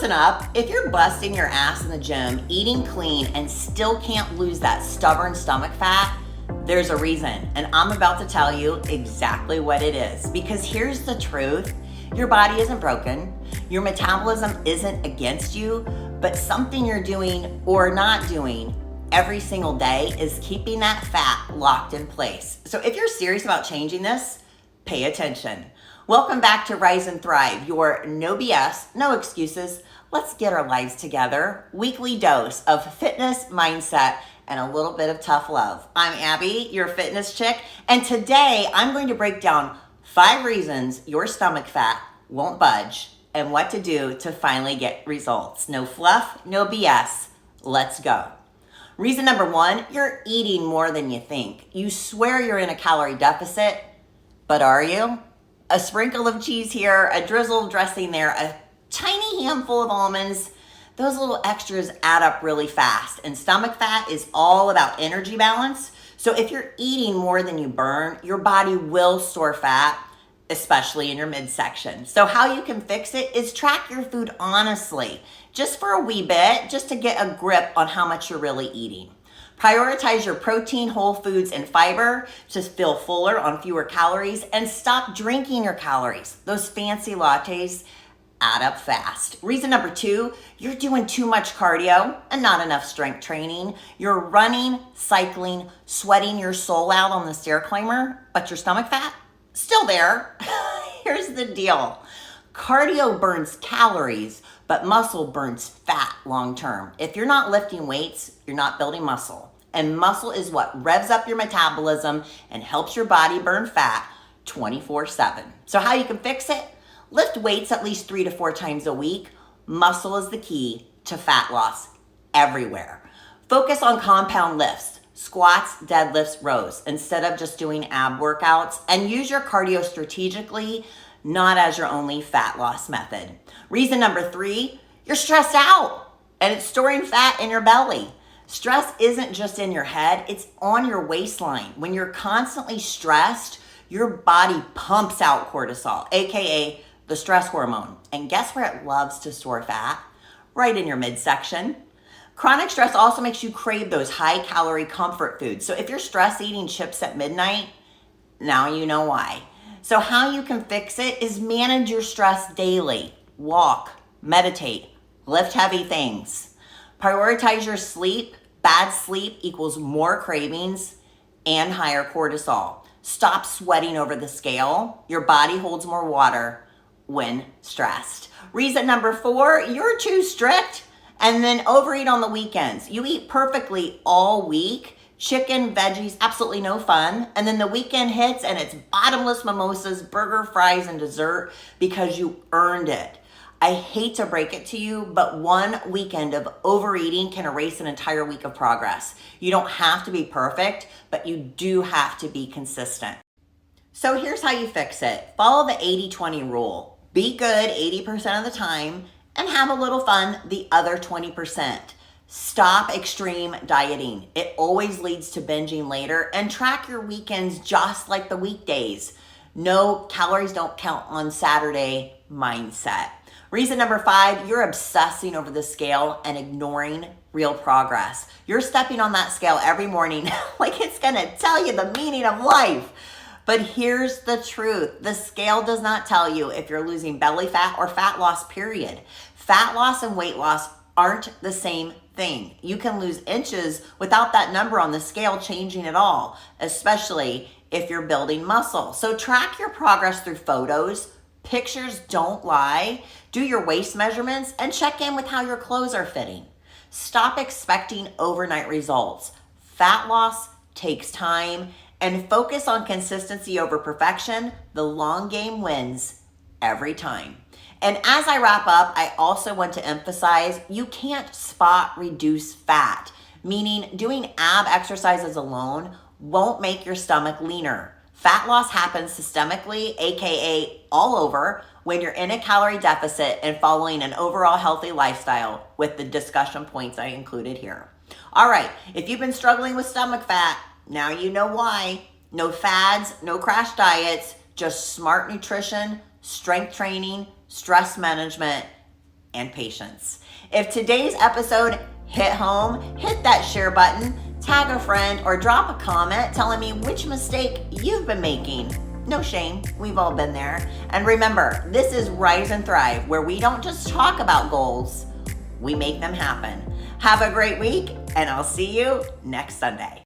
listen up. If you're busting your ass in the gym, eating clean, and still can't lose that stubborn stomach fat, there's a reason. And I'm about to tell you exactly what it is. Because here's the truth. Your body isn't broken. Your metabolism isn't against you, but something you're doing or not doing every single day is keeping that fat locked in place. So if you're serious about changing this, pay attention. Welcome back to Rise and Thrive, your no BS, no excuses, let's get our lives together, weekly dose of fitness, mindset, and a little bit of tough love. I'm Abby, your fitness chick, and today I'm going to break down 5 reasons your stomach fat won't budge and what to do to finally get results. No fluff, no BS, let's go. Reason number 1, you're eating more than you think. You swear you're in a calorie deficit, but are you? A sprinkle of cheese here, a drizzle of dressing there, a tiny handful of almonds. Those little extras add up really fast. And stomach fat is all about energy balance. So if you're eating more than you burn, your body will store fat, especially in your midsection. So how you can fix it is track your food honestly, just for a wee bit, just to get a grip on how much you're really eating. Prioritize your protein, whole foods, and fiber to feel fuller on fewer calories, and stop drinking your calories. Those fancy lattes add up fast. Reason number 2, you're doing too much cardio and not enough strength training. You're running, cycling, sweating your soul out on the stair climber, but your stomach fat, still there. Here's the deal. Cardio burns calories, but muscle burns fat long term. If you're not lifting weights, you're not building muscle. And muscle is what revs up your metabolism and helps your body burn fat 24/7. So how you can fix it? Lift weights at least 3 to 4 times a week. Muscle is the key to fat loss everywhere. Focus on compound lifts, squats, deadlifts, rows, instead of just doing ab workouts. And use your cardio strategically, not as your only fat loss method. Reason number 3, you're stressed out and it's storing fat in your belly. Stress isn't just in your head, it's on your waistline. When you're constantly stressed, your body pumps out cortisol, AKA the stress hormone. And guess where it loves to store fat? Right in your midsection. Chronic stress also makes you crave those high calorie comfort foods. So if you're stress eating chips at midnight, now you know why. So how you can fix it is manage your stress daily. Walk, meditate, lift heavy things. Prioritize your sleep. Bad sleep equals more cravings and higher cortisol. Stop sweating over the scale. Your body holds more water when stressed. Reason number 4, you're too strict and then overeat on the weekends. You eat perfectly all week. Chicken, veggies, absolutely no fun. And then the weekend hits and it's bottomless mimosas, burger, fries, and dessert because you earned it. I hate to break it to you, but one weekend of overeating can erase an entire week of progress. You don't have to be perfect, but you do have to be consistent. So here's how you fix it. Follow the 80-20 rule. Be good 80% of the time and have a little fun the other 20%. Stop extreme dieting. It always leads to binging later, and track your weekends just like the weekdays. No calories don't count on Saturday mindset. Reason number 5, you're obsessing over the scale and ignoring real progress. You're stepping on that scale every morning like it's gonna tell you the meaning of life. But here's the truth. The scale does not tell you if you're losing belly fat or fat loss, period. Fat loss and weight loss aren't the same thing. You can lose inches without that number on the scale changing at all, especially if you're building muscle. So track your progress through photos. Pictures don't lie. Do your waist measurements and check in with how your clothes are fitting. Stop expecting overnight results. Fat loss takes time, and focus on consistency over perfection. The long game wins every time. And as I wrap up, I also want to emphasize you can't spot reduce fat, meaning doing ab exercises alone won't make your stomach leaner. Fat loss happens systemically, AKA all over, when you're in a calorie deficit and following an overall healthy lifestyle with the discussion points I included here. All right, if you've been struggling with stomach fat, now you know why. No fads, no crash diets, just smart nutrition, strength training, stress management, and patience. If today's episode hit home, hit that share button, tag a friend, or drop a comment telling me which mistake you've been making. No shame, we've all been there. And remember, this is Rise and Thrive, where we don't just talk about goals, we make them happen. Have a great week, and I'll see you next Sunday.